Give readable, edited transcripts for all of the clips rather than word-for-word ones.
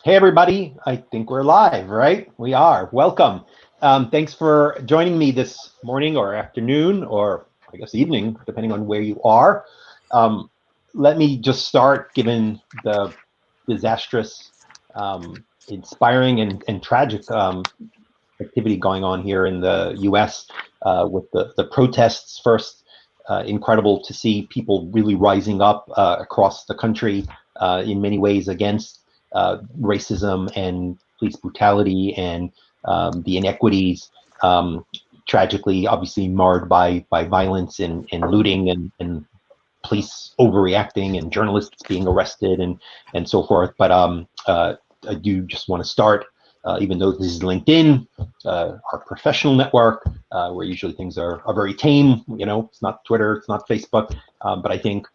Hey, everybody. I think we're live, right? We are. Welcome. Thanks for joining me this morning or afternoon, or I guess evening, depending on where you are. Let me just start, given the disastrous, inspiring, and tragic activity going on here in the US with the protests first. Incredible to see people really rising up across the country in many ways against racism and police brutality and the inequities, tragically, obviously marred by violence and looting and police overreacting and journalists being arrested and so forth. But I do just want to start, even though this is LinkedIn, our professional network, where usually things are very tame. You know, it's not Twitter, it's not Facebook, but I think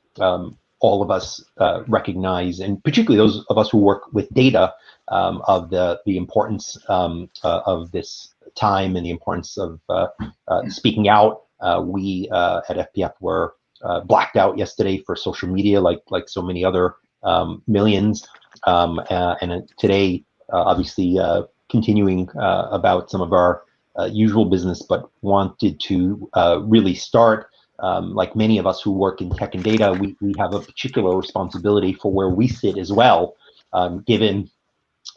all of us recognize, and particularly those of us who work with data, of the importance of this time and the importance of speaking out. We at FPF were blacked out yesterday for social media, like so many other millions, and today, obviously, continuing about some of our usual business, but wanted to really start. Like many of us who work in tech and data, we have a particular responsibility for where we sit as well, given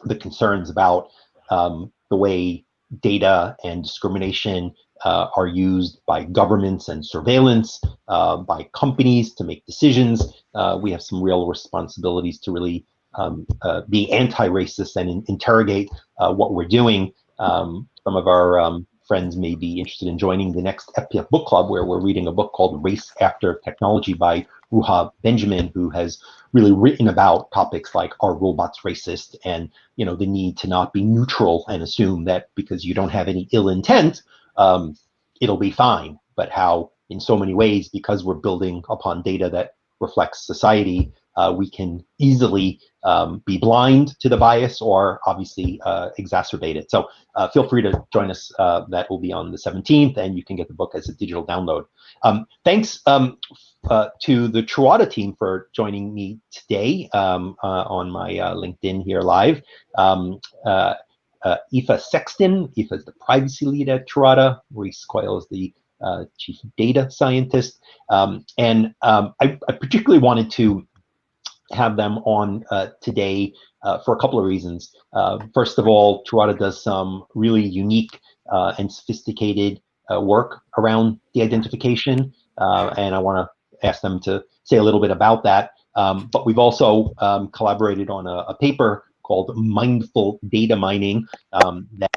the concerns about the way data and discrimination are used by governments and surveillance, by companies to make decisions. We have some real responsibilities to really be anti-racist and interrogate what we're doing. Some of our friends may be interested in joining the next FPF book club, where we're reading a book called Race After Technology by Ruha Benjamin, who has really written about topics like, are robots racist, and the need to not be neutral and assume that because you don't have any ill intent, it'll be fine. But how in so many ways, because we're building upon data that reflects society, we can easily be blind to the bias or obviously exacerbate it. So feel free to join us. That will be on the 17th, and you can get the book as a digital download. Thanks to the Truata team for joining me today on my LinkedIn here live. Aoife Sexton. Aoife is the privacy lead at Trata. Maurice Coyle is the chief data scientist. And I particularly wanted to have them on today for a couple of reasons. First of all, Truata does some really unique and sophisticated work around the identification, and I want to ask them to say a little bit about that. But we've also collaborated on a paper called Mindful Data Mining that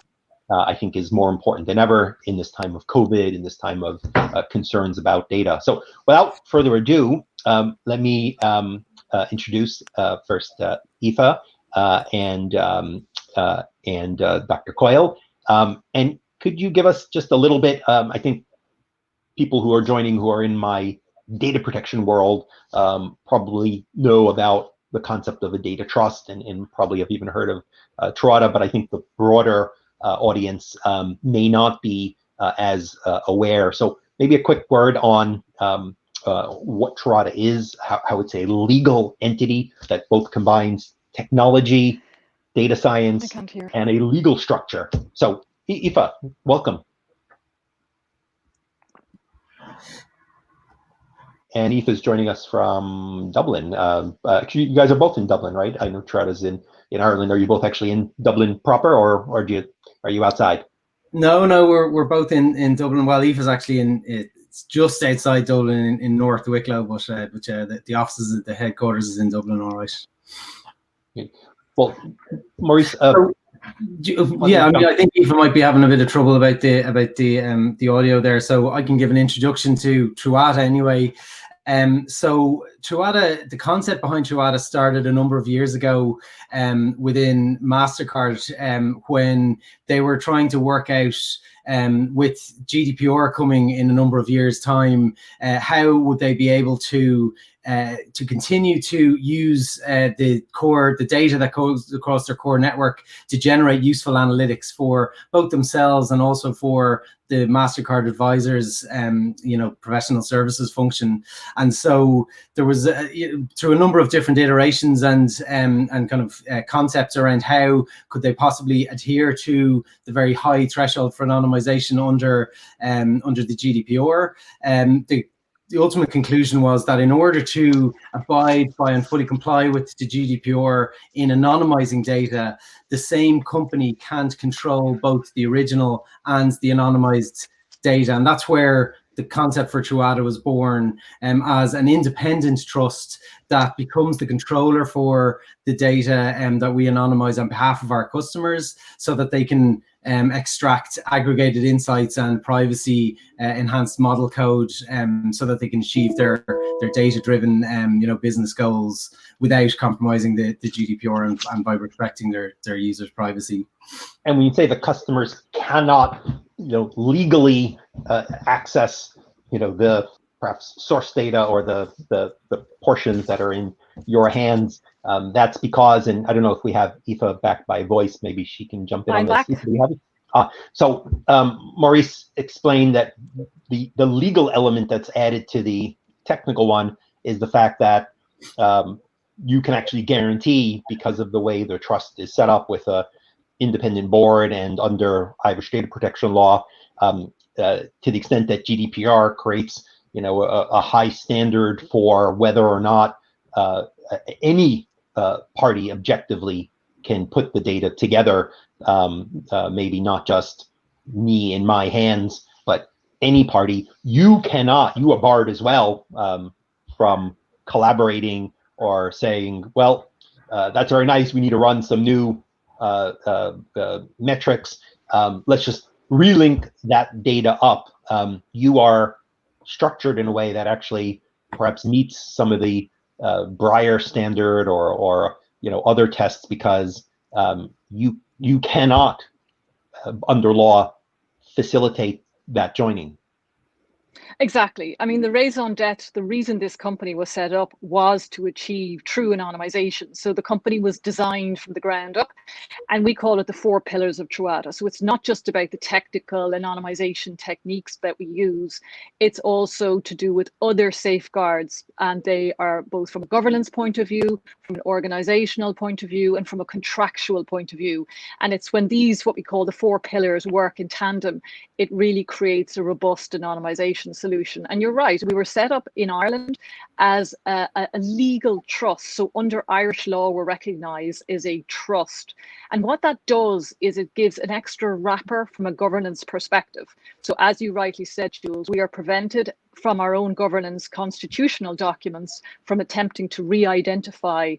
I think is more important than ever in this time of COVID, in this time of concerns about data. So without further ado, let me introduce first Aoife and Dr. Coyle. And could you give us just a little bit, I think people who are joining who are in my data protection world probably know about the concept of a data trust and probably have even heard of Truata, but I think the broader audience may not be as aware. So maybe a quick word on what Truata is, how it's a legal entity that both combines technology, data science, and a legal structure. So Aoife, welcome. And Aoife is joining us from Dublin. Actually, you guys are both in Dublin, right? I know Trata's in Ireland. Are you both actually in Dublin proper, or are you outside? No, we're both in Dublin. Well, Aoife's actually it's just outside Dublin in North Wicklow, but the offices, the headquarters is in Dublin, all right. Okay. Well, Maurice. Yeah, I mean, I think Aoife might be having a bit of trouble about the audio there, so I can give an introduction to Truata anyway. So Truata, the concept behind Truata started a number of years ago within MasterCard when they were trying to work out with GDPR coming in a number of years' time, how would they be able to to continue to use the data that goes across their core network to generate useful analytics for both themselves and also for the MasterCard advisors, professional services function. And so there was through a number of different iterations and kind of concepts around how could they possibly adhere to the very high threshold for anonymization under the GDPR. The ultimate conclusion was that in order to abide by and fully comply with the GDPR in anonymizing data, the same company can't control both the original and the anonymized data. And that's where the concept for Truata was born, as an independent trust that becomes the controller for the data that we anonymize on behalf of our customers, so that they can extract aggregated insights and privacy enhanced model code, so that they can achieve their data-driven business goals without compromising the GDPR and by respecting their users' privacy. And when you say the customers cannot legally access the perhaps source data or the portions that are in your hands, that's because, and I don't know if we have Aoife back by voice, maybe she can jump in on this. Do we have it? So Maurice explained that the legal element that's added to the technical one is the fact that you can actually guarantee, because of the way the trust is set up with a independent board and under Irish data protection law, to the extent that GDPR creates a high standard for whether or not any party objectively can put the data together, maybe not just me in my hands, but any party. You are barred as well from collaborating or saying, well, that's very nice, we need to run some new metrics, let's just relink that data up. You are structured in a way that actually perhaps meets some of the Breyer standard or other tests, because you cannot under law facilitate that joining. Exactly. I mean, the raison d'etre, the reason this company was set up was to achieve true anonymization. So the company was designed from the ground up, and we call it the 4 pillars of Truata. So it's not just about the technical anonymization techniques that we use, it's also to do with other safeguards. And they are both from a governance point of view, from an organizational point of view, and from a contractual point of view. And it's when these, what we call the 4 pillars, work in tandem, it really creates a robust anonymization solution. And you're right, we were set up in Ireland as a legal trust. So under Irish law, we're recognised as a trust. And what that does is it gives an extra wrapper from a governance perspective. So as you rightly said, Jules, we are prevented from our own governance constitutional documents from attempting to re-identify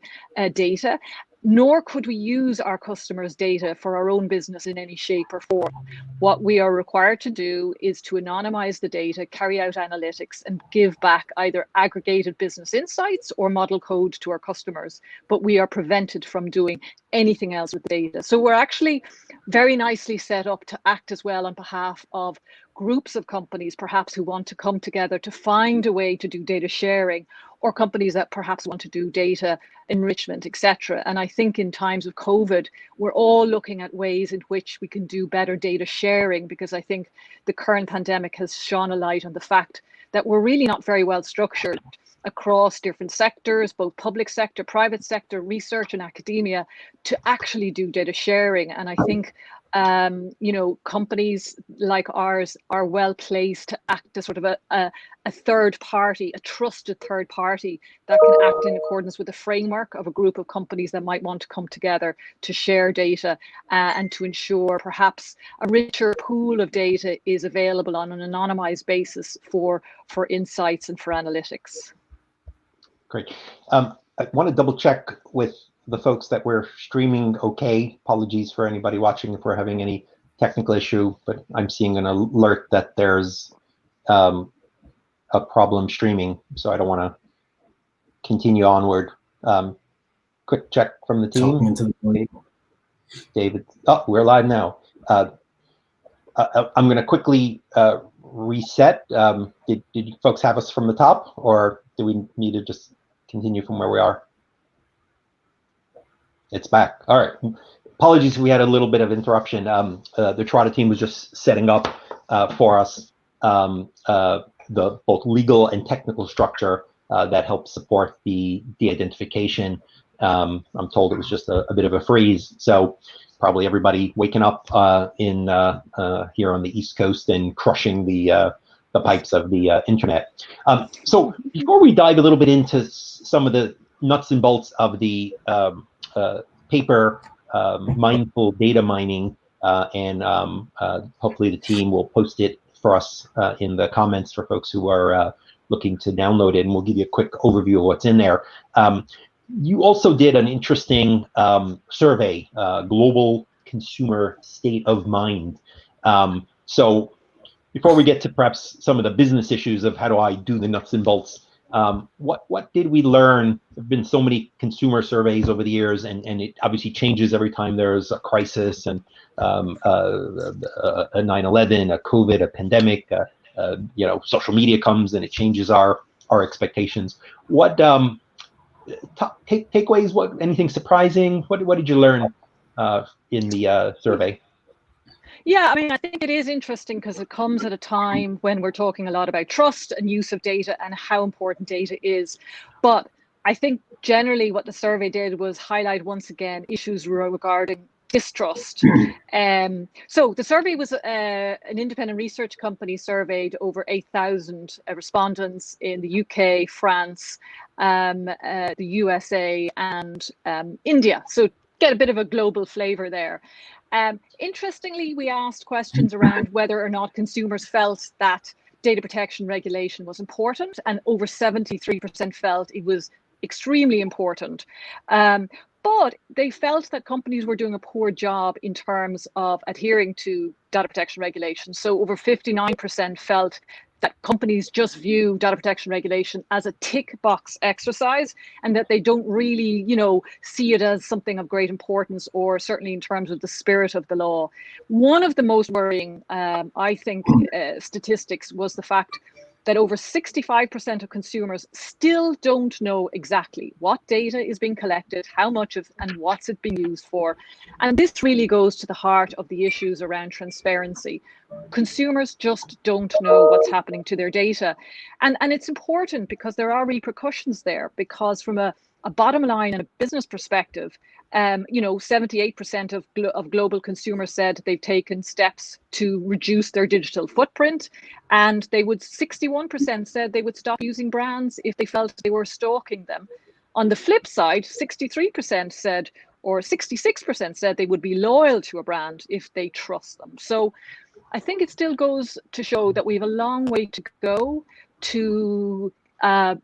data, nor could we use our customers' data for our own business in any shape or form. What we are required to do is to anonymize the data, carry out analytics, and give back either aggregated business insights or model code to our customers. But we are prevented from doing anything else with the data. So we're actually very nicely set up to act as well on behalf of groups of companies, perhaps, who want to come together to find a way to do data sharing, or companies that perhaps want to do data enrichment, etc. And I think in times of COVID, we're all looking at ways in which we can do better data sharing, because I think the current pandemic has shone a light on the fact that we're really not very well structured across different sectors, both public sector, private sector, research and academia, to actually do data sharing. And I think companies like ours are well placed to act as sort of a third party, a trusted third party that can act in accordance with the framework of a group of companies that might want to come together to share data and to ensure perhaps a richer pool of data is available on an anonymized basis for insights and for analytics. Great. I want to double check with the folks that we're streaming okay. Apologies for anybody watching if we're having any technical issue, but I'm seeing an alert that there's a problem streaming, so I don't want to continue onward. Quick check from the team. David, oh, we're live now. I'm going to quickly reset. Did you folks have us from the top, or do we need to just continue from where we are? It's back. All right. Apologies, we had a little bit of interruption. The Trata team was just setting up for us the both legal and technical structure that helps support the de-identification. I'm told it was just a bit of a freeze, so probably everybody waking up in here on the East Coast and crushing the pipes of the internet. So before we dive a little bit into some of the nuts and bolts of the paper mindful data mining, and hopefully the team will post it for us in the comments for folks who are looking to download it, and we'll give you a quick overview of what's in there. You also did an interesting survey, Global Consumer State of Mind. So before we get to perhaps some of the business issues of how do I do the nuts and bolts, what did we learn? There have been so many consumer surveys over the years, and it obviously changes every time there's a crisis, and a 9/11, a COVID, a pandemic, social media comes and it changes our expectations. What takeaways? What, anything surprising? What did you learn in the survey? Yeah, I mean, I think it is interesting because it comes at a time when we're talking a lot about trust and use of data and how important data is. But I think generally what the survey did was highlight once again issues regarding distrust. So the survey was an independent research company surveyed over 8,000 respondents in the UK, France, the USA, and India. So get a bit of a global flavor there. Interestingly, we asked questions around whether or not consumers felt that data protection regulation was important, and over 73% felt it was extremely important. But they felt that companies were doing a poor job in terms of adhering to data protection regulation. So over 59% felt that companies just view data protection regulation as a tick box exercise, and that they don't really, see it as something of great importance, or certainly in terms of the spirit of the law. One of the most worrying, I think, statistics was the fact that over 65% of consumers still don't know exactly what data is being collected, how much of, and what's it being used for. And this really goes to the heart of the issues around transparency. Consumers just don't know what's happening to their data. And it's important because there are repercussions there, because from a bottom line and a business perspective, 78% of global consumers said they've taken steps to reduce their digital footprint, and 61% said they would stop using brands if they felt they were stalking them. On the flip side, 63% said, or 66% said they would be loyal to a brand if they trust them. So I think it still goes to show that we have a long way to go to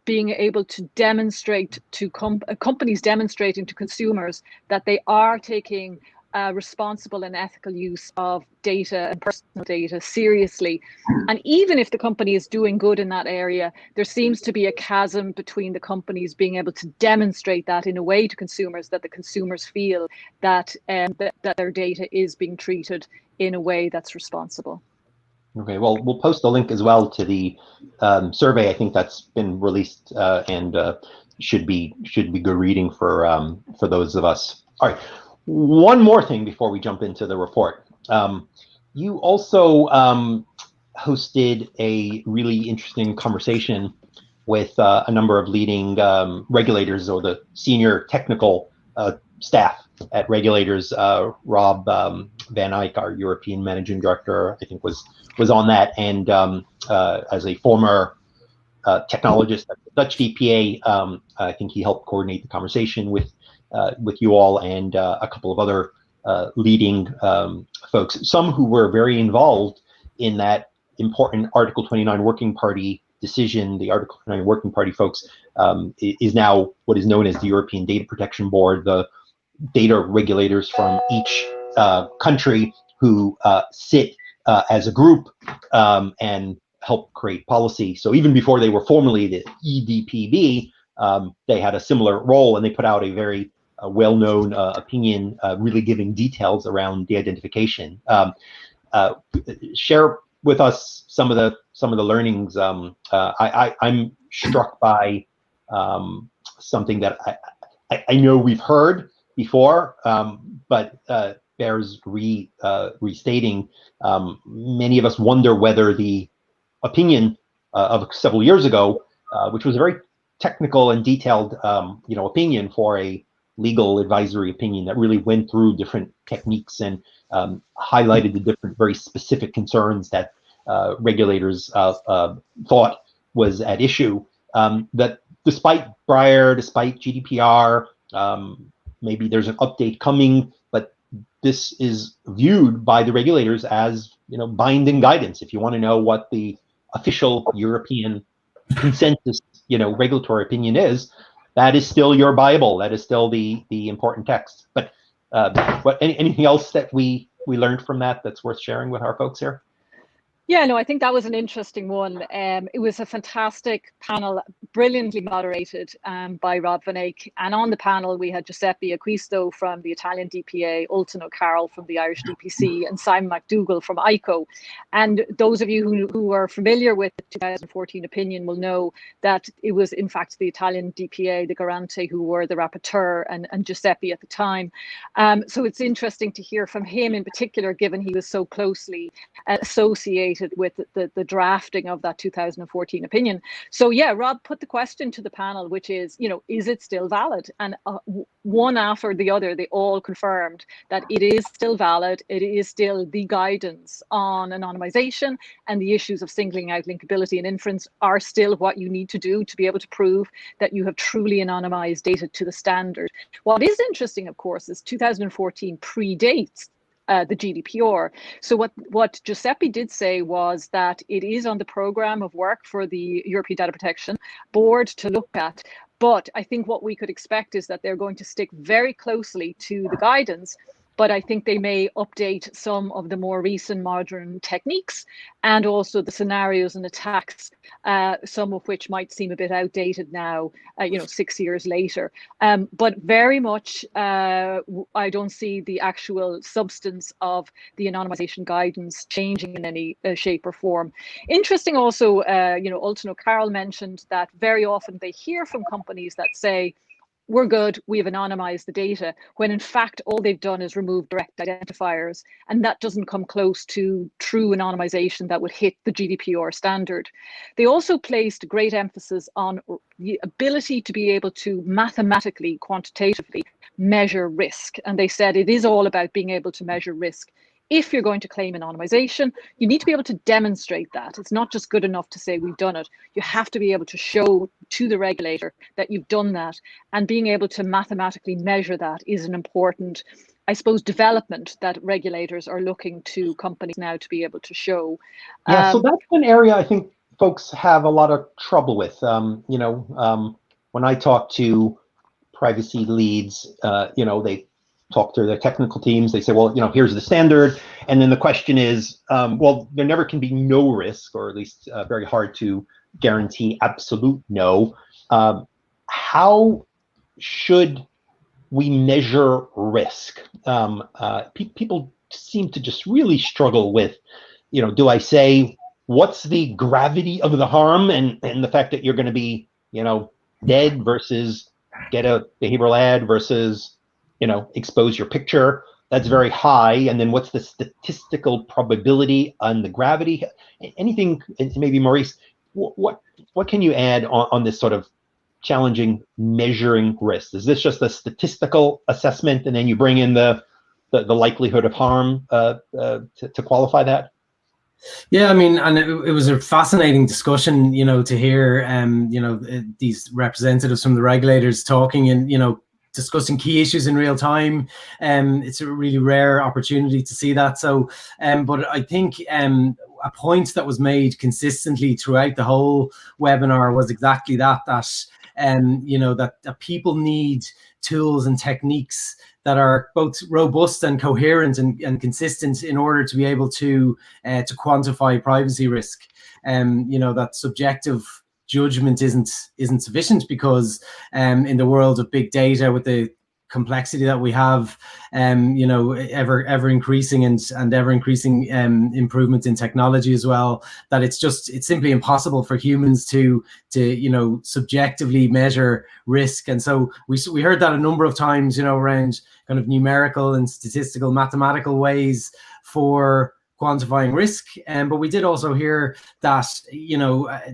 being able to demonstrate to companies demonstrating to consumers that they are taking responsible and ethical use of data and personal data seriously. And even if the company is doing good in that area, there seems to be a chasm between the companies being able to demonstrate that in a way to consumers that the consumers feel that that their data is being treated in a way that's responsible. Okay, well, we'll post the link as well to the survey. I think that's been released and should be good reading for those of us. All right, one more thing before we jump into the report. You also hosted a really interesting conversation with a number of leading regulators, or the senior technical staff at regulators. Rob Van Eyck, our European Managing Director, I think was on that, and as a former technologist at the Dutch DPA, I think he helped coordinate the conversation with you all and a couple of other leading folks, some who were very involved in that important Article 29 Working Party decision. The Article 29 Working Party folks is now what is known as the European Data Protection Board, the data regulators from each country who sit as a group and help create policy. So even before they were formally the EDPB, they had a similar role, and they put out a very well-known opinion, really giving details around de-identification. Share with us some of the learnings. I'm struck by something that I know we've heard before, but bears restating. Many of us wonder whether the opinion of several years ago, which was a very technical and detailed, opinion for a legal advisory opinion that really went through different techniques and highlighted the different very specific concerns that regulators thought was at issue. That despite Breyer, despite GDPR, maybe there's an update coming, but this is viewed by the regulators as binding guidance. If you want to know what the official European consensus, regulatory opinion is, that is still your Bible. That is still the important text. But anything else that we learned from that's worth sharing with our folks here? Yeah, no, I think that was an interesting one. It was a fantastic panel, brilliantly moderated by Rob Van Eyck. And on the panel, we had Giuseppe Acquisto from the Italian DPA, Ultan O'Carroll from the Irish DPC, and Simon McDougall from ICO. And those of you who are familiar with the 2014 opinion will know that it was, in fact, the Italian DPA, the Garante, who were the rapporteur, and Giuseppe at the time. So it's interesting to hear from him in particular, given he was so closely associated with the drafting of that 2014 opinion. So yeah, Rob put the question to the panel, which is, is it still valid? And one after the other, they all confirmed that it is still valid. It is still the guidance on anonymization, and the issues of singling out linkability and inference are still what you need to do to be able to prove that you have truly anonymized data to the standard. What is interesting, of course, is 2014 predates the GDPR. So what Giuseppe did say was that it is on the program of work for the European Data Protection Board to look at. But I think what we could expect is that they're going to stick very closely to the guidance, but I think they may update some of the more recent modern techniques and also the scenarios and attacks, some of which might seem a bit outdated now, 6 years later. But very much, I don't see the actual substance of the anonymization guidance changing in any shape or form. Interesting also, Ultan O'Carroll mentioned that very often they hear from companies that say, we're good, we've anonymized the data, when in fact all they've done is remove direct identifiers, and that doesn't come close to true anonymization that would hit the GDPR standard. They also placed great emphasis on the ability to be able to mathematically, quantitatively measure risk, and they said it is all about being able to measure risk. If you're going to claim anonymization, you need to be able to demonstrate that. It's not just good enough to say we've done it. You have to be able to show to the regulator that you've done that, and being able to mathematically measure that is an important, I suppose, development that regulators are looking to companies now to be able to show. Yeah, so that's an area I think folks have a lot of trouble with. When I talk to privacy leads, they talk to their technical teams. They say, well, here's the standard. And then the question is, well, there never can be no risk, or at least very hard to guarantee absolute no. How should we measure risk? People seem to just really struggle with, do I say, what's the gravity of the harm and the fact that you're going to be, dead versus get a behavioral ad versus, expose your picture? That's very high. And then what's the statistical probability on the gravity? Anything, maybe Maurice, what can you add on this sort of challenging measuring risk? Is this just a statistical assessment and then you bring in the likelihood of harm to qualify that? Yeah, I mean, and it was a fascinating discussion, to hear, these representatives from the regulators talking and, discussing key issues in real time. It's a really rare opportunity to see that. So, but I think a point that was made consistently throughout the whole webinar was exactly that people need tools and techniques that are both robust and coherent and consistent in order to be able to quantify privacy risk. That subjective judgment isn't sufficient, because in the world of big data, with the complexity that we have, ever increasing and ever increasing improvements in technology as well, that it's simply impossible for humans to subjectively measure risk. And so we heard that a number of times, around kind of numerical and statistical mathematical ways for quantifying risk. But we did also hear that,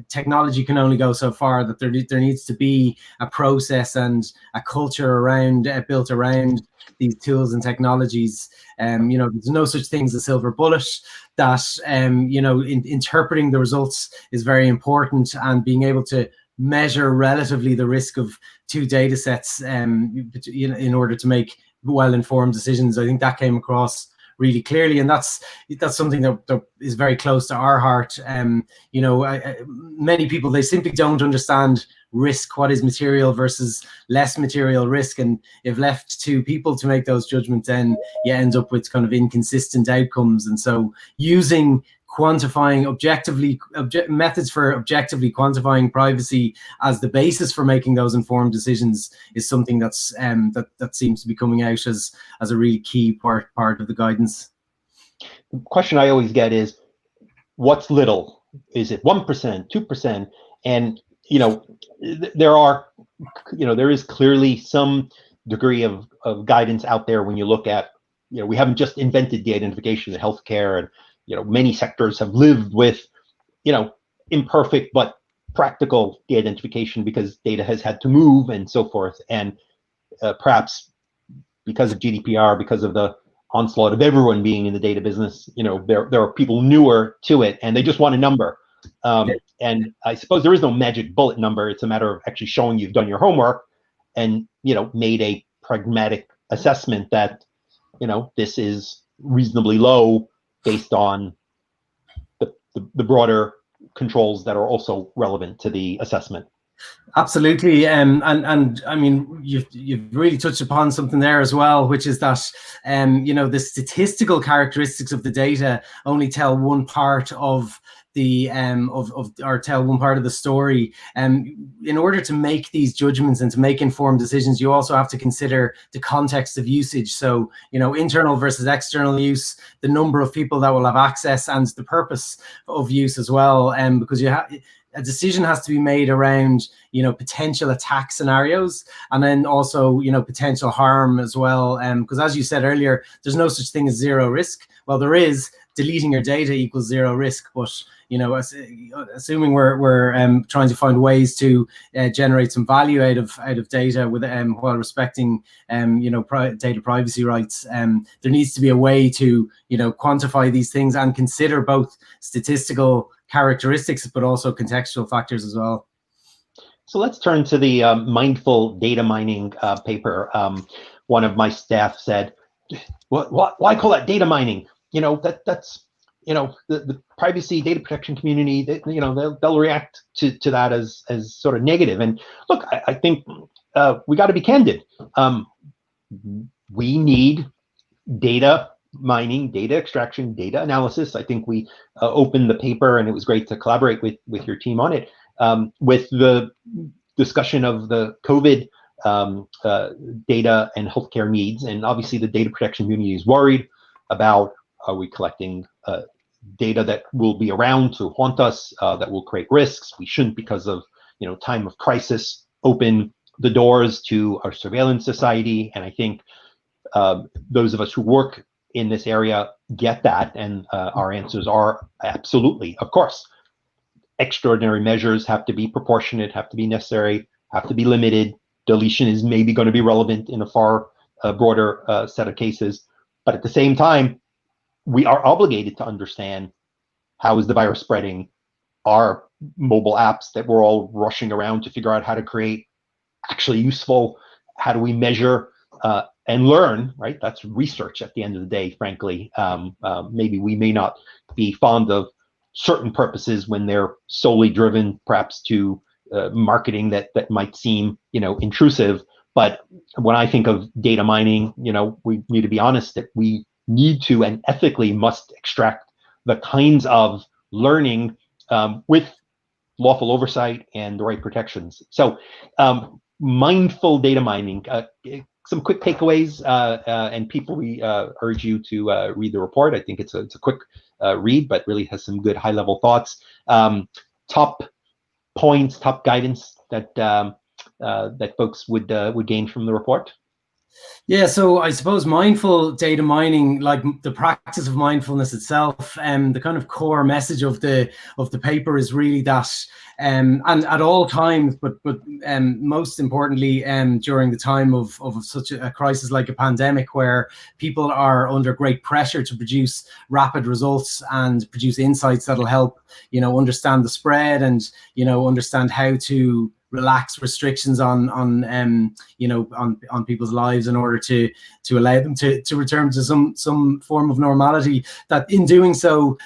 technology can only go so far, that there needs to be a process and a culture built around these tools and technologies. There's no such thing as a silver bullet, that, interpreting the results is very important, and being able to measure relatively the risk of two data sets in order to make well-informed decisions. I think that came across really clearly, and that's something that is very close to our heart. Many people, they simply don't understand risk, what is material versus less material risk, and if left to people to make those judgments, then you end up with kind of inconsistent outcomes. And so using quantifying methods for objectively quantifying privacy as the basis for making those informed decisions is something that's that seems to be coming out as a really key part of the guidance. The question I always get is, what's little? Is it 1%, 2%? And there is clearly some degree of guidance out there when you look at, we haven't just invented de-identification in healthcare, and many sectors have lived with, imperfect but practical de-identification because data has had to move and so forth. And perhaps because of GDPR, because of the onslaught of everyone being in the data business, there are people newer to it, and they just want a number. And I suppose there is no magic bullet number. It's a matter of actually showing you've done your homework and, made a pragmatic assessment that, this is reasonably low based on the broader controls that are also relevant to the assessment. Absolutely, and I mean, you've really touched upon something there as well, which is that the statistical characteristics of the data only tell one part of the tell one part of the story. In order to make these judgments and to make informed decisions, you also have to consider the context of usage. So, internal versus external use, the number of people that will have access, and the purpose of use as well. Because a decision has to be made around, potential attack scenarios, and then also, potential harm as well. Because as you said earlier, there's no such thing as zero risk. Well, there is. Deleting your data equals zero risk, but assuming we're trying to find ways to generate some value out of data with while respecting data privacy rights, there needs to be a way to quantify these things and consider both statistical characteristics but also contextual factors as well. So let's turn to the mindful data mining paper. One of my staff said, why call that data mining? That's the privacy data protection community, they'll react to that as sort of negative. And look, I think we got to be candid. We need data mining, data extraction, data analysis. I think we opened the paper, and it was great to collaborate with your team on it, with the discussion of the COVID data and healthcare needs. And obviously the data protection community is worried about, are we collecting data that will be around to haunt us, that will create risks? We shouldn't, because of time of crisis, open the doors to our surveillance society. And I think those of us who work in this area get that, and our answers are absolutely, of course. Extraordinary measures have to be proportionate, have to be necessary, have to be limited. Deletion is maybe going to be relevant in a far broader set of cases. But at the same time, we are obligated to understand, how is the virus spreading? Are mobile apps that we're all rushing around to figure out how to create actually useful? How do we measure and learn, right? That's research at the end of the day, frankly. Maybe we may not be fond of certain purposes when they're solely driven perhaps to marketing that might seem, intrusive. But when I think of data mining, we need to be honest that we need to and ethically must extract the kinds of learning with lawful oversight and the right protections. So mindful data mining, some quick takeaways, and people, we urge you to read the report. I think it's a quick read, but really has some good high-level thoughts. Top points, top guidance that that folks would gain from the report. Yeah, so I suppose mindful data mining, like the practice of mindfulness itself, the kind of core message of the paper is really that, and at all times, but most importantly, during the time of such a crisis like a pandemic, where people are under great pressure to produce rapid results and produce insights that'll help, understand the spread and, understand how to relax restrictions on people's lives in order to allow them to return to some form of normality. That in doing so,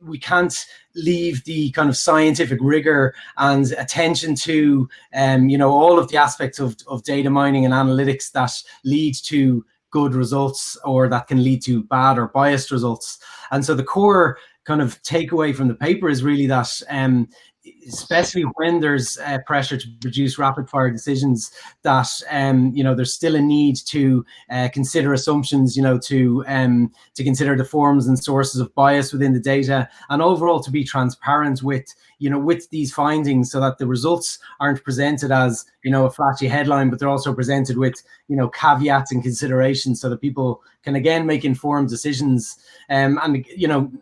we can't leave the kind of scientific rigor and attention to all of the aspects of data mining and analytics that lead to good results or that can lead to bad or biased results. And so the core kind of takeaway from the paper is really that especially when there's pressure to produce rapid fire decisions, that there's still a need to consider assumptions, to consider the forms and sources of bias within the data, and overall to be transparent with these findings, so that the results aren't presented as a flashy headline, but they're also presented with caveats and considerations, so that people can again make informed decisions. And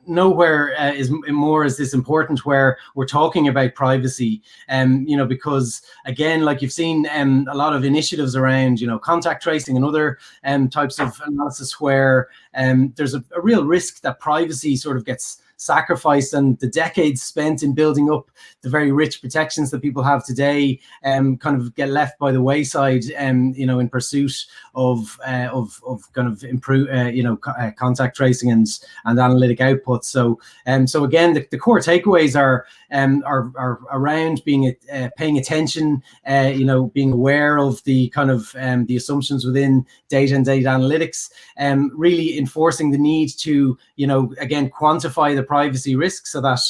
nowhere is this important where we're talking about privacy, because again, like you've seen a lot of initiatives around contact tracing and other types of analysis where there's a real risk that privacy sort of gets sacrificed, and the decades spent in building up the very rich protections that people have today kind of get left by the wayside, in pursuit of kind of improve contact tracing and analytic outputs. So again, the core takeaways are around being paying attention, being aware of the kind of the assumptions within data and data analytics, really enforcing the need to again quantify the privacy risk, so that,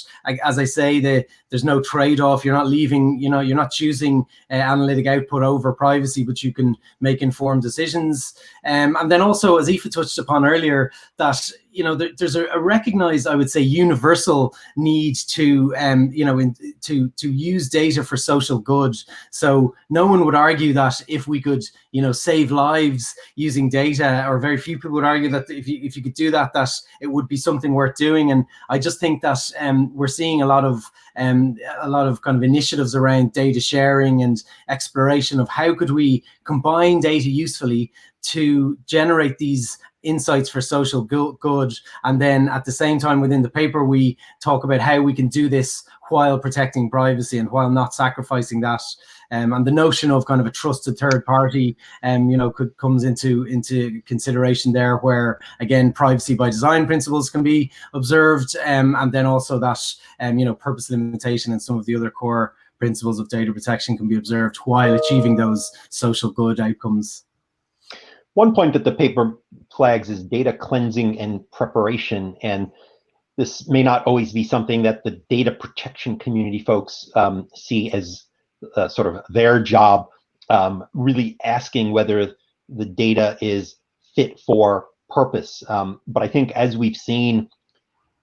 as I say, there's no trade-off. You're not leaving, you're not choosing analytic output over privacy, but you can make informed decisions. And then also, as Aoife touched upon earlier, that there's a recognized, I would say, universal need to to use data for social good. So no one would argue that if we could save lives using data, or very few people would argue that if you could do that, that it would be something worth doing. And I just think that we're seeing a lot of kind of initiatives around data sharing and exploration of how could we combine data usefully to generate these insights for social good. And then at the same time, within the paper, we talk about how we can do this while protecting privacy and while not sacrificing that. And the notion of kind of a trusted third party, comes into consideration there, where again, privacy by design principles can be observed, and then also that purpose limitation and some of the other core principles of data protection can be observed while achieving those social good outcomes. One point that the paper flags is data cleansing and preparation, and this may not always be something that the data protection community folks see as sort of their job, really asking whether the data is fit for purpose. But I think as we've seen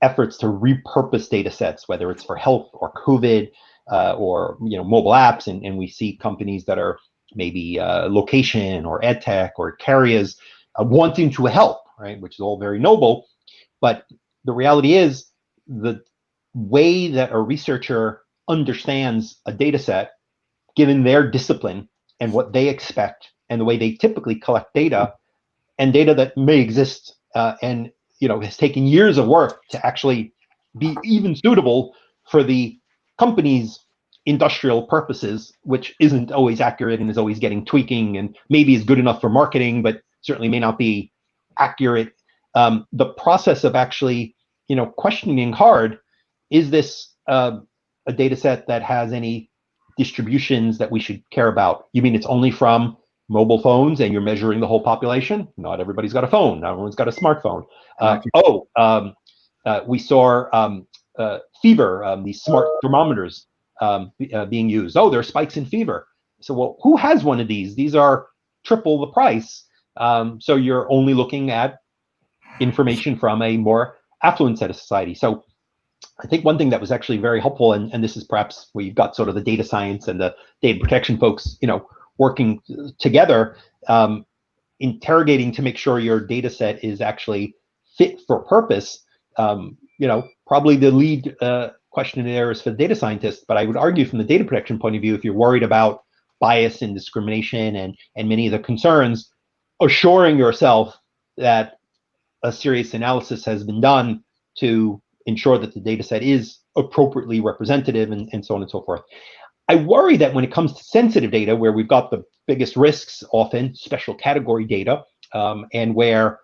efforts to repurpose data sets, whether it's for health or COVID or mobile apps, and we see companies that are maybe location or ed tech or carriers wanting to help, right, which is all very noble. But the reality is the way that a researcher understands a data set, given their discipline and what they expect and the way they typically collect data, and data that may exist and has taken years of work to actually be even suitable for the company's industrial purposes, which isn't always accurate and is always getting tweaking, and maybe is good enough for marketing, but certainly may not be accurate. The process of actually, questioning hard, is this a data set that has any distributions that we should care about? You mean it's only from mobile phones and you're measuring the whole population? Not everybody's got a phone. Not everyone's got a smartphone. We saw fever, these smart thermometers being used. Oh, there are spikes in fever. So, well, who has one of these? These are triple the price. So you're only looking at information from a more affluent set of society. So I think one thing that was actually very helpful, and this is perhaps where you've got sort of the data science and the data protection folks, working together, interrogating to make sure your data set is actually fit for purpose. Probably the lead question there is for the data scientist, but I would argue from the data protection point of view, if you're worried about bias and discrimination and many of the concerns, assuring yourself that a serious analysis has been done to ensure that the data set is appropriately representative and so on and so forth. I worry that when it comes to sensitive data, where we've got the biggest risks, often special category data, and where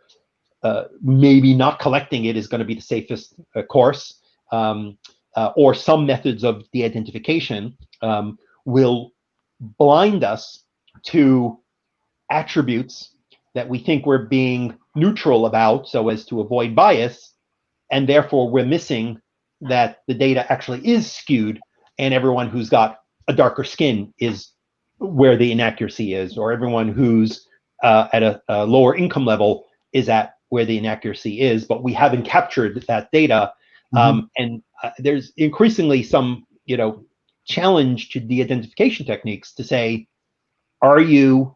maybe not collecting it is going to be the safest course, or some methods of de-identification will blind us to attributes that we think we're being neutral about so as to avoid bias, and therefore we're missing that the data actually is skewed, and everyone who's got a darker skin is where the inaccuracy is, or everyone who's at a lower income level is at where the inaccuracy is, but we haven't captured that data. And there's increasingly some, challenge to de-identification techniques to say, are you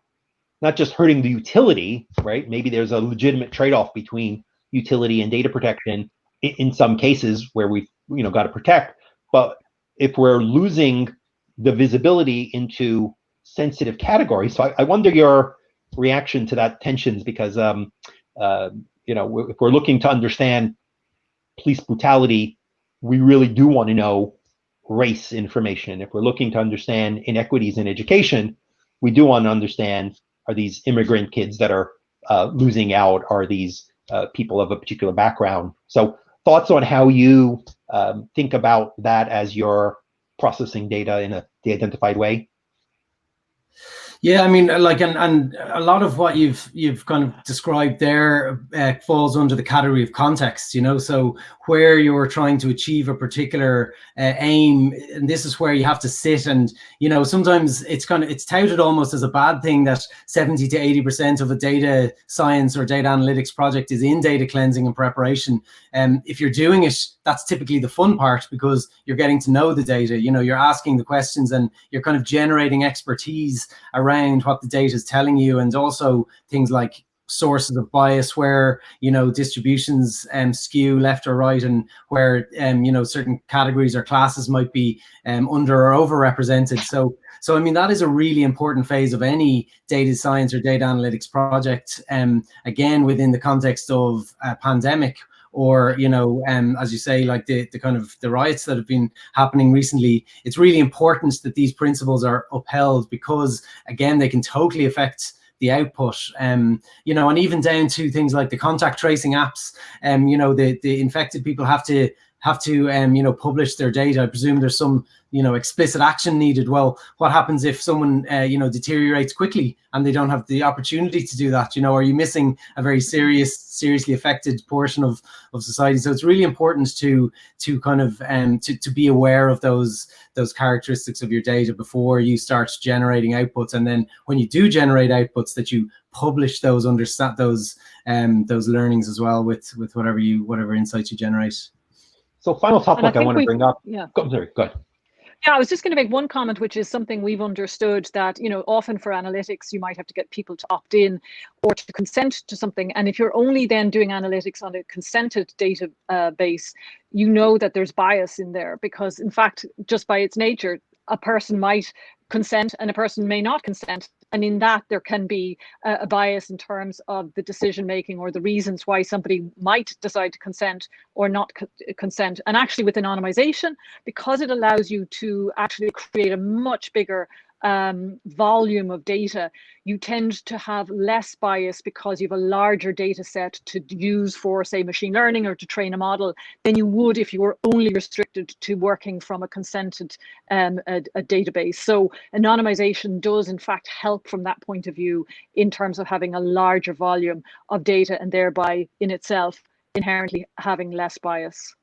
not just hurting the utility, right? Maybe there's a legitimate trade-off between utility and data protection in some cases where we've, got to protect. But if we're losing the visibility into sensitive categories, so I wonder your reaction to that tensions, because if we're looking to understand police brutality, we really do want to know race information. If we're looking to understand inequities in education, we do want to understand, are these immigrant kids that are losing out? Are these people of a particular background? So thoughts on how you think about that as you're processing data in a de-identified way? Yeah, I mean, like, and a lot of what you've kind of described there falls under the category of context, so where you're trying to achieve a particular aim, and this is where you have to sit, and sometimes it's touted almost as a bad thing that 70 to 80% of a data science or data analytics project is in data cleansing and preparation. If you're doing it, that's typically the fun part, because you're getting to know the data, you're asking the questions and you're kind of generating expertise around what the data is telling you, and also things like sources of bias, where distributions skew left or right, and where certain categories or classes might be under or overrepresented. So I mean, that is a really important phase of any data science or data analytics project, again within the context of a pandemic, or as you say, like the kind of the riots that have been happening recently. It's really important that these principles are upheld, because again, they can totally affect the output, and even down to things like the contact tracing apps. The infected people have to publish their data. I presume there's some explicit action needed. Well, what happens if someone deteriorates quickly and they don't have the opportunity to do that? Are you missing a very seriously affected portion of society? So it's really important to kind of to be aware of those characteristics of your data before you start generating outputs, and then when you do generate outputs, that you publish those learnings as well with whatever insights you generate. So final topic I want to bring up. Yeah. Go ahead. Yeah, I was just going to make one comment, which is something we've understood, that, often for analytics, you might have to get people to opt in or to consent to something. And if you're only then doing analytics on a consented database, that there's bias in there, because in fact, just by its nature, a person might consent and a person may not consent. And in that, there can be a bias in terms of the decision making or the reasons why somebody might decide to consent or not consent. And actually with anonymization, because it allows you to actually create a much bigger volume of data, you tend to have less bias because you have a larger data set to use for, say, machine learning or to train a model than you would if you were only restricted to working from a consented a database. So anonymization does in fact help from that point of view in terms of having a larger volume of data, and thereby in itself inherently having less bias.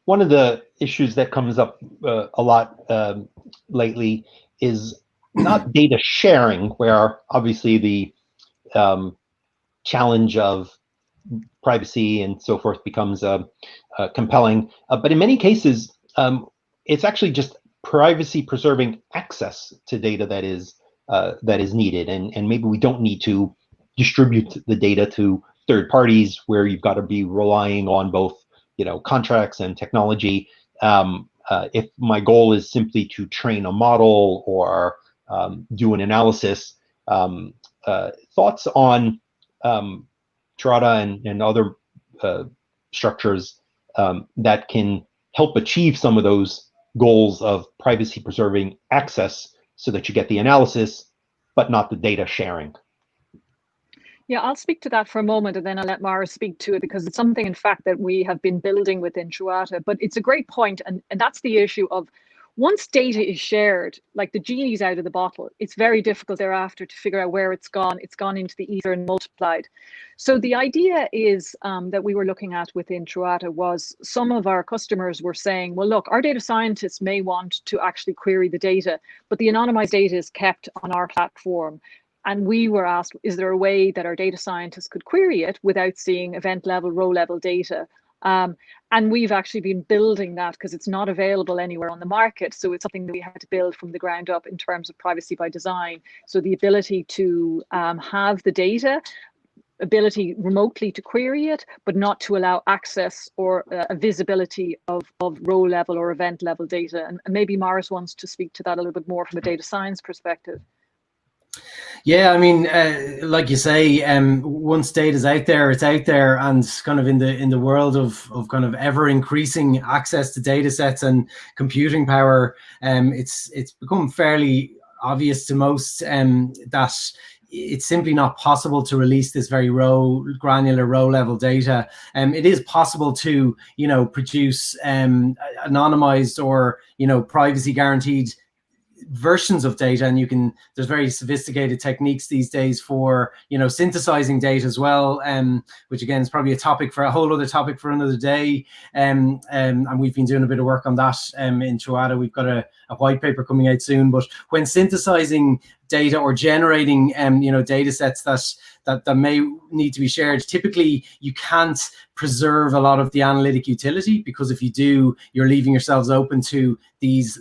One of the issues that comes up a lot lately is not data sharing, where obviously the challenge of privacy and so forth becomes compelling. But in many cases, it's actually just privacy preserving access to data that is needed, and maybe we don't need to distribute the data to third parties where you've got to be relying on both contracts and technology. If my goal is simply to train a model or do an analysis, thoughts on Trata and other structures that can help achieve some of those goals of privacy preserving access so that you get the analysis, but not the data sharing. Yeah, I'll speak to that for a moment, and then I'll let Mara speak to it, because it's something, in fact, that we have been building within Truata. But it's a great point, and that's the issue of, once data is shared, like the genie's out of the bottle, it's very difficult thereafter to figure out where it's gone. It's gone into the ether and multiplied. So the idea is that we were looking at within Truata was, some of our customers were saying, well, look, our data scientists may want to actually query the data, but the anonymized data is kept on our platform. And we were asked, is there a way that our data scientists could query it without seeing event level, row level data? And we've actually been building that, because it's not available anywhere on the market. So it's something that we had to build from the ground up in terms of privacy by design. So the ability to have the data, ability remotely to query it, but not to allow access or a visibility of row level or event level data. And maybe Maurice wants to speak to that a little bit more from a data science perspective. Yeah, I mean, like you say, once data's out there, it's out there, and kind of in the world of kind of ever increasing access to data sets and computing power, it's become fairly obvious to most that it's simply not possible to release this very granular row level data. It is possible to produce anonymized or privacy guaranteed versions of data, and there's very sophisticated techniques these days for synthesizing data as well, which again is probably a whole other topic for another day, and we've been doing a bit of work on that in Truata. We've got a white paper coming out soon. But when synthesizing data or generating data sets that may need to be shared, typically you can't preserve a lot of the analytic utility, because if you do, you're leaving yourselves open to these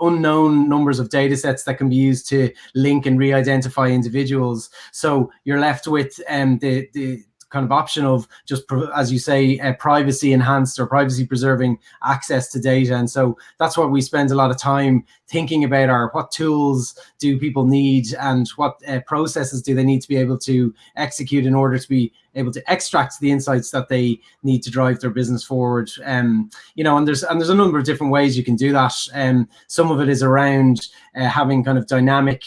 unknown numbers of data sets that can be used to link and re-identify individuals. So you're left with the kind of option of just, as you say, privacy enhanced or privacy preserving access to data. And so that's what we spend a lot of time thinking about, what tools do people need, and what processes do they need to be able to execute in order to be able to extract the insights that they need to drive their business forward. And there's a number of different ways you can do that. Some of it is around having kind of dynamic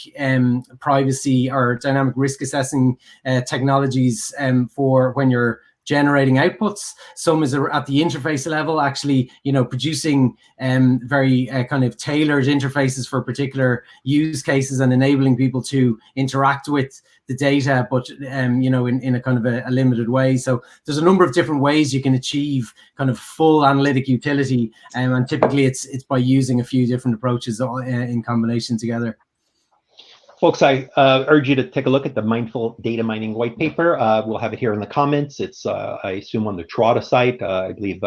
privacy or dynamic risk assessing technologies for when you're generating outputs. Some is at the interface level, actually, producing very kind of tailored interfaces for particular use cases and enabling people to interact with the data, but in a kind of a limited way. So there's a number of different ways you can achieve kind of full analytic utility, and typically it's by using a few different approaches in combination together. Folks, I urge you to take a look at the Mindful Data Mining white paper. We'll have it here in the comments. It's, I assume, on the Truata site. I believe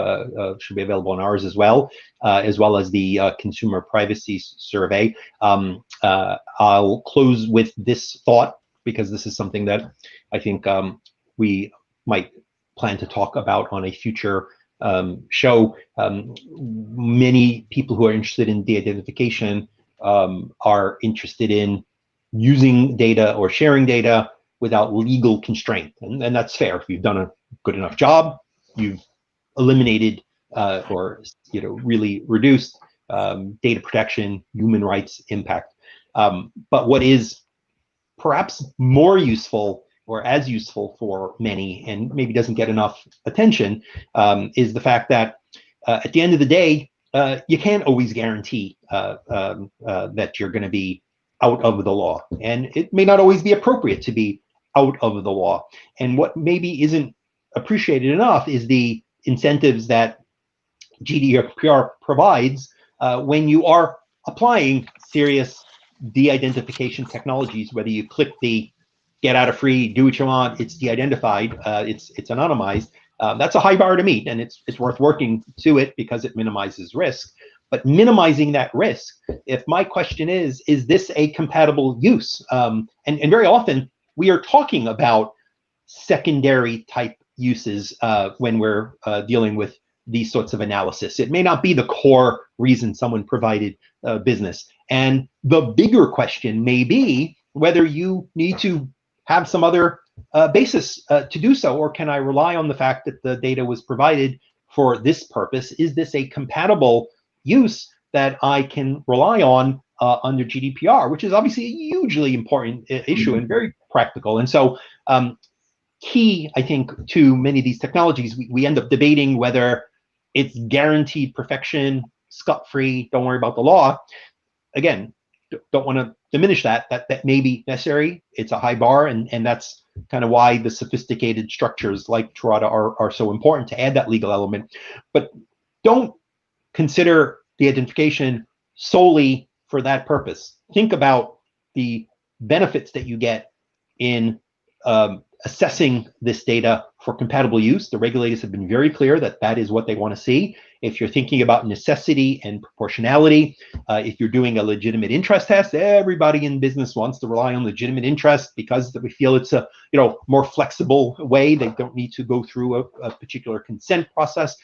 should be available on ours as well as the Consumer Privacy Survey. I'll close with this thought, because this is something that I think we might plan to talk about on a future show. Many people who are interested in de-identification are interested in using data or sharing data without legal constraint, and that's fair. If you've done a good enough job, you've eliminated or really reduced data protection, human rights impact. But what is perhaps more useful, or as useful for many, and maybe doesn't get enough attention, is the fact that at the end of the day, you can't always guarantee that you're going to be out of the law, and it may not always be appropriate to be out of the law. And what maybe isn't appreciated enough is the incentives that GDPR provides when you are applying serious de-identification technologies, whether you click the get out of free, do what you want, it's de-identified, it's anonymized. That's a high bar to meet, and it's worth working to it because it minimizes risk. But minimizing that risk, if my question is this a compatible use? And very often we are talking about secondary type uses when we're dealing with these sorts of analysis. It may not be the core reason someone provided business. And the bigger question may be whether you need to have some other basis to do so, or can I rely on the fact that the data was provided for this purpose? Is this a compatible use that I can rely on under GDPR, which is obviously a hugely important issue and very practical. And so key, I think, to many of these technologies, we end up debating whether it's guaranteed perfection, scot-free, don't worry about the law. Again, don't want to diminish that may be necessary. It's a high bar, and that's kind of why the sophisticated structures like Truata are so important to add that legal element. But don't consider the identification solely for that purpose. Think about the benefits that you get in assessing this data for compatible use. The regulators have been very clear that that is what they want to see. If you're thinking about necessity and proportionality, if you're doing a legitimate interest test, everybody in business wants to rely on legitimate interest because we feel it's a more flexible way. They don't need to go through a particular consent process.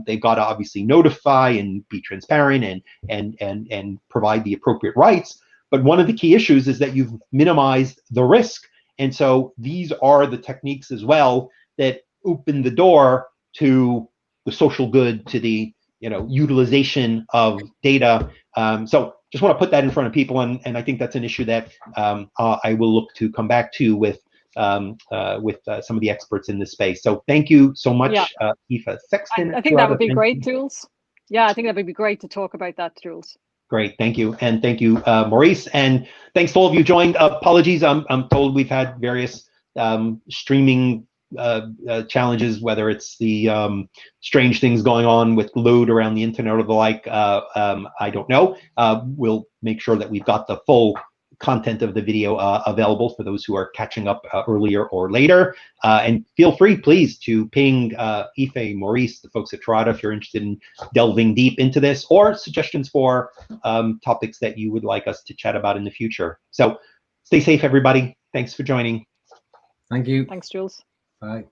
They've got to obviously notify and be transparent and provide the appropriate rights. But one of the key issues is that you've minimized the risk. And so these are the techniques as well that open the door to the social good, to the utilization of data. So just want to put that in front of people, and I think that's an issue that I will look to come back to with some of the experts in this space. So thank you so much, Aoife Sexton. I think that would be great, Jules. Yeah, I think that would be great to talk about that, Jules. Great, thank you, and thank you, Maurice, and thanks to all of you joined. Apologies, I'm told we've had various streaming challenges, whether it's the strange things going on with load around the internet or the like. I don't know. We'll make sure that we've got the full content of the video available for those who are catching up earlier or later. And feel free, please, to ping Aoife, Maurice, the folks at Trata, if you're interested in delving deep into this, or suggestions for topics that you would like us to chat about in the future. So stay safe, everybody. Thanks for joining. Thank you. Thanks, Jules. Bye.